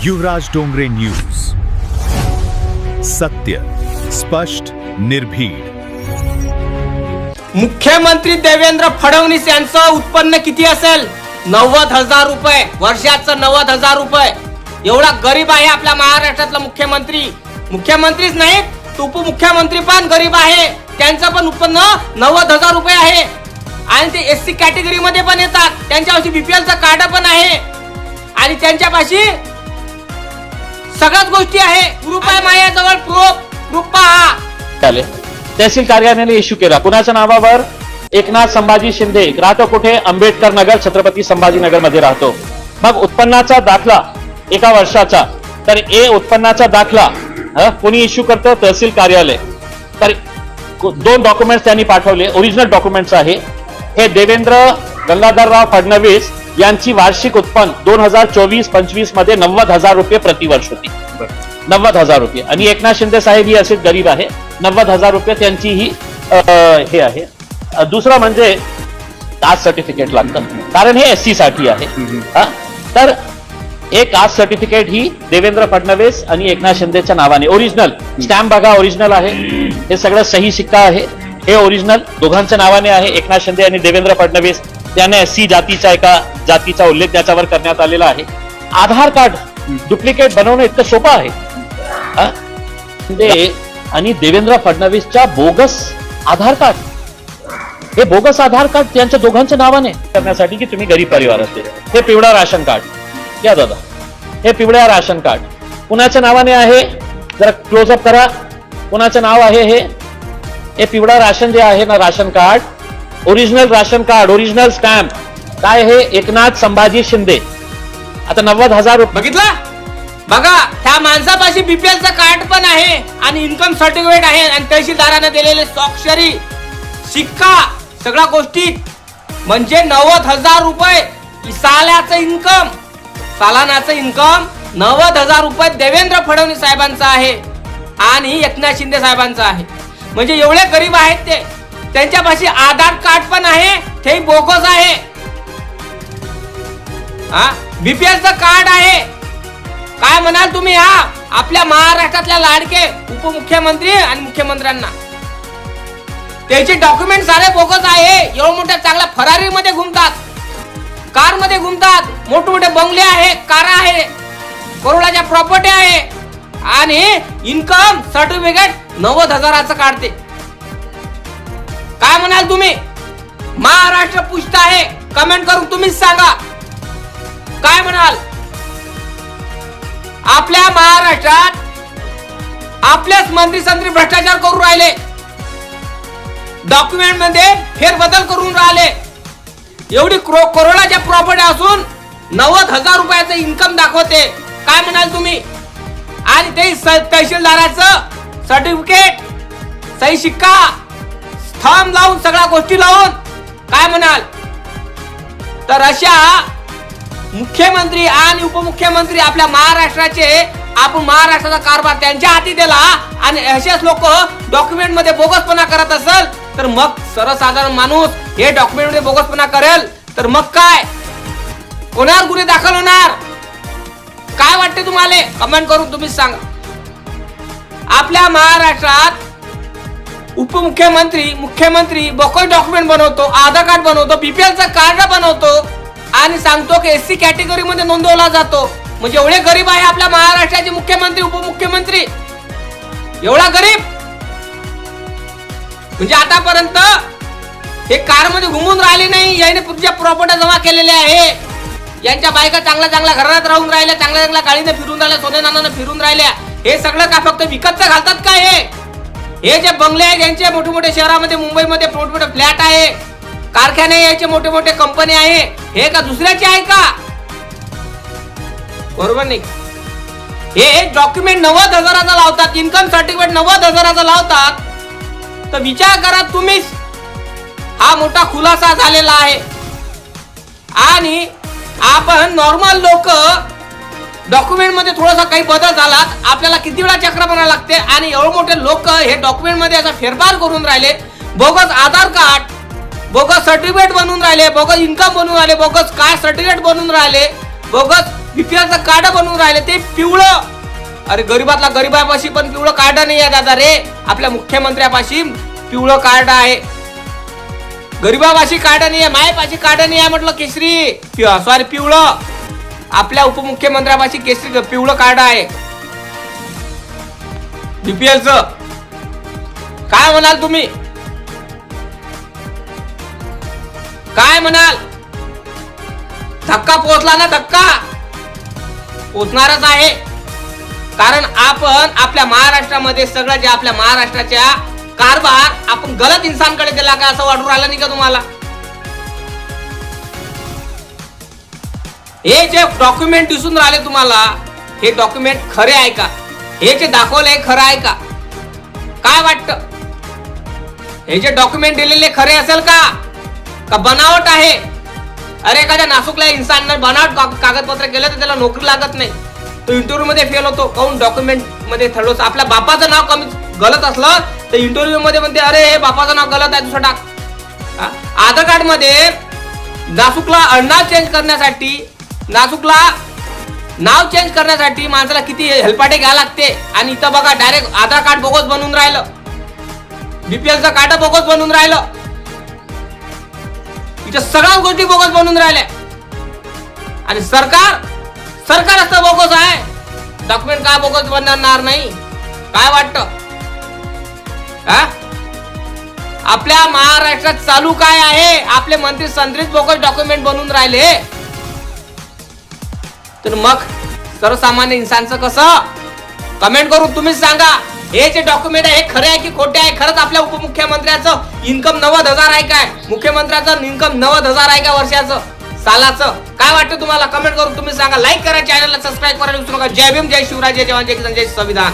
युवराज Dongre news, सत्य, स्पष्ट, निर्भीड. मुख्यमंत्री देवेंद्र फडणवीस यांचं उत्पन्न किती असेल? 90,000 रुपये वर्षाचं. 90,000 रुपये. एवढा गरीब आहे आपल्या महाराष्ट्रातला मुख्यमंत्री. मुख्यमंत्रीच नाही, उपमुख्यमंत्री पण गरीब आहे. त्यांचं पण उत्पन्न 90,000 रुपये आहे. आणि ते एससी कॅटेगरी मध्ये पण येतात. त्यांच्यापाशी बीपीएलचं कार्ड पण आहे आणि त्यांच्यापाशी सगळ्याच गोष्टी आहे. प्रूफ आहे माझ्याजवळ. प्रूफ पहा. तहसील कार्यालयाने इश्यू केला. कुणाच्या नावावर? एकनाथ संभाजी शिंदे. राहतो कुठे? आंबेडकर नगर, छत्रपती संभाजीनगर मध्ये राहतो. मग उत्पन्नाचा दाखला एका वर्षाचा, तर उत्पन्नाचा दाखला कोणी इश्यू करतं? तहसील कार्यालय. तर 2 डॉक्युमेंट्स त्यांनी पाठवले. ओरिजिनल डॉक्युमेंट्स आहे. हे देवेंद्र गंगाधरराव फडणवीस यांची वार्षिक उत्पन्न 2024-25 मध्ये 90,000 रुपये प्रतिवर्ष होती. 90,000 रुपये. आणि एकनाथ शिंदे साहेब ही असेच गरीब आहे. 90,000 रुपये त्यांची ही हे आहे. दुसरं म्हणजे कास्ट सर्टिफिकेट लागतं, कारण हे एससी साठी आहे. तर एक कास्ट सर्टिफिकेट ही देवेंद्र फडणवीस आणि एकनाथ शिंदेच्या नावाने ओरिजिनल. स्टॅम्प बघा, ओरिजिनल आहे. हे सगळं सही शिक्का आहे. हे ओरिजिनल दोघांच्या नावाने आहे. एकनाथ शिंदे आणि देवेंद्र फडणवीस त्याने एससी जातीच्या एका जातीचा उल्लेख त्याच्यावर करण्यात आलेला आहे. आधार कार्ड डुप्लिकेट बनवणं इतकं सोपं आहे. आणि देवेंद्र फडणवीसच्या बोगस आधार कार्ड, हे बोगस आधार कार्ड त्यांच्या दोघांच्या नावाने करण्यासाठी की तुम्ही गरीब परिवार असते. हे पिवळा राशन कार्ड या दादा, हे पिवळ्या राशन कार्ड कुणाच्या नावाने आहे? जरा क्लोजअप करा. कुणाचं नाव आहे हे पिवळा राशन जे आहे ना, ration card, original ration card, original stamp. काय हे? एकनाथ संभाजी शिंदे. आता 90,000 रुपये. बघितलं? बघा, त्या माणसापाशी बीपीएलचं कार्ड पण आहे आणि इन्कम सर्टिफिकेट आहे आणि तहसीलदाराने दिलेले स्वाक्षरी, शिक्का, सगळ्या गोष्टी. म्हणजे 90,000 रुपये सालाचं इन्कम, सालानाचं इन्कम 90,000 रुपये देवेंद्र फडणवीस साहेबांचा आहे आणि एकनाथ शिंदे साहेबांचा आहे. म्हणजे एवढे गरीब आहेत ते. त्यांच्यापाशी आधार कार्ड पण आहे, ते बोगस आहे. बीपीएलचं कार्ड आहे. काय म्हणाल तुम्ही? आपल्या महाराष्ट्रातल्या लाडके उपमुख्यमंत्री आणि मुख्यमंत्र्यांना त्याचे डॉक्युमेंट सारे बोगस आहे. एवढं मोठ्या चांगल्या फरारी मध्ये घुमतात, कार मध्ये घुमतात, मोठमोठे बंगले आहे, कार आहे, करोडाच्या प्रॉपर्टी आहे आणि इन्कम सर्टिफिकेट 90,000चं काढते. काय म्हणाल तुम्ही? महाराष्ट्र पुष्ट आहे. कमेंट करून तुम्हीच सांगा काय म्हणाल. आपल्या महाराष्ट्रात आपल्याच मंत्री भ्रष्टाचार करून राहिले, डॉक्युमेंट मध्ये फेरबदल करून राहिले. एवढी करोडाच्या प्रॉपर्टी असून 90,000 रुपयाचं इन्कम दाखवते. काय म्हणाल तुम्ही? आणि ते तहसीलदाराचं सर्टिफिकेट, सही शिक्का, थंब लावून, सगळ्या गोष्टी लावून काय म्हणाल? तर अशा मुख्यमंत्री आणि उपमुख्यमंत्री आपल्या महाराष्ट्राचे, आपण महाराष्ट्राचा कारभार त्यांच्या हाती दिला आणि असेच लोक डॉक्युमेंट मध्ये बोगसपणा करत असेल तर मग सर्वसाधारण माणूस हे डॉक्युमेंट मध्ये बोगसपणा करेल तर मग काय? कोणावर गुन्हे दाखल होणार? काय वाटते तुम्हाला? कमेंट करून तुम्हीच सांगा. आपल्या महाराष्ट्रात उपमुख्यमंत्री, मुख्यमंत्री बोगस डॉक्युमेंट बनवतो, आधार कार्ड बनवतो, बीपीएलचं कार्ड बनवतो आणि सांगतो की एससी कॅटेगरी मध्ये नोंदवला जातो. म्हणजे एवढे गरीब आहे आपल्या महाराष्ट्राचे मुख्यमंत्री, उपमुख्यमंत्री. एवढा गरीब म्हणजे आतापर्यंत हे कार मध्ये घुमून राहिले नाही. याने तुमच्या प्रॉपर्टी जमा केलेल्या आहे. यांच्या बायका चांगल्या चांगल्या घरात राहून राहिल्या, चांगल्या चांगल्या गाडीने फिरून राहिल्या, सोने नाण्याने फिरून राहिल्या. हे सगळं का फक्त विकतचं घालतात का? हे जे बंगले आहेत यांचे मोठे मोठे शहरामध्ये, मुंबईमध्ये मोठे फ्लॅट आहे, कारखाने याचे मोठे मोठे कंपनी आहे, हे का दुसऱ्याचे आहे का? बरोबर नाही. हे डॉक्युमेंट 90,000चं लावतात, इन्कम सर्टिफिकेट 90,000चं लावतात. तर विचार करा तुम्हीच. हा मोठा खुलासा झालेला आहे. आणि आपण नॉर्मल लोक डॉक्युमेंट मध्ये थोडासा काही बदल झाला, आपल्याला किती वेळा चक्र बनावं लागते. आणि एवढे मोठे लोक हे डॉक्युमेंट मध्ये असा फेरफार करून राहिले. बोगस आधार कार्ड, बोगस सर्टिफिकेट बनवून राहिले, बोगस इन्कम बनवून राहिले, बोगस कास्ट सर्टिफिकेट बनवून राहिले, बोगस बीपीएलचं कार्ड बनवून राहिले ते पिवळं. अरे गरीबातला गरीबापाशी पण पिवळं कार्ड नाही आहे दादा रे. आपल्या मुख्यमंत्र्यापाशी पिवळं कार्ड आहे. गरीबापाशी कार्ड नाही आहे, मायेपाशी कार्ड नाही आहे म्हटलं केशरी, सॉरी पिवळं. आपल्या उपमुख्यमंत्र्यापाशी केशरी पिवळं कार्ड आहे बीपीएलचं. काय म्हणाल तुम्ही? काय म्हणाल? धक्का पोहोचला ना? धक्का पोचणारच आहे. कारण आपण आपल्या महाराष्ट्रामध्ये सगळं जे आपल्या महाराष्ट्राच्या कारभार आपण गलत इन्सानकडे दिला का असं वाटून राहिलं नाही का तुम्हाला? हे जे डॉक्युमेंट दिसून राहिले तुम्हाला, हे डॉक्युमेंट खरे आहे का? हे जे दाखवलंय खरं आहे का? काय वाटतं? हे जे डॉक्युमेंट दिलेले खरे असेल का बनावट आहे? अरे एखाद्या नासूकला इन्सानने बनावट कागदपत्र केलं तर त्याला नोकरी लागत नाही, तो इंटरव्ह्यू मध्ये फेल होतो. काऊन? डॉक्युमेंट मध्ये थोडस आपल्या बापाचं नाव कमी गलत असलं तर इंटरव्ह्यू मध्ये म्हणते अरे हे बापाचं नाव गलत आहे, दुसरं टाक. आधार कार्ड मध्ये नासूकला आडनाव चेंज करण्यासाठी, नासूकला नाव चेंज करण्यासाठी माणसाला किती हेलपाटे घ्यायला लागते. आणि इथं बघा डायरेक्ट आधार कार्ड बोगस बनवून राहिलं, बीपीएलचं कार्ड बोगस बनवून राहिलं, इथं सगळ्या गोष्टी बोगस बनवून राहिल्या. आणि सरकार असतं बोगस आहे. डॉक्युमेंट का बोगस बनणार नाही? काय वाटतं? आपल्या महाराष्ट्रात चालू काय आहे? आपले मंत्री संत्रीत बोगस डॉक्युमेंट बनवून राहिले, तर मग सर्वसामान्य इन्सानचं कसं? कमेंट करून तुम्हीच सांगा. हे जे डॉक्युमेंट आहे हे खरे आहे की खोटे आहे? खरंच आपल्या उपमुख्यमंत्र्याचं इन्कम 90,000 आहे काय? मुख्यमंत्र्याचं इन्कम 90,000 आहे का वर्षाचं, सालाचं? काय वाटतं तुम्हाला? कमेंट करून तुम्ही सांगा. लाईक करा, चॅनलला सबस्क्राईब करायला विसरू नका. जय भीम, जय शिवराय, जय जवान, जय किसान, जय संविधान.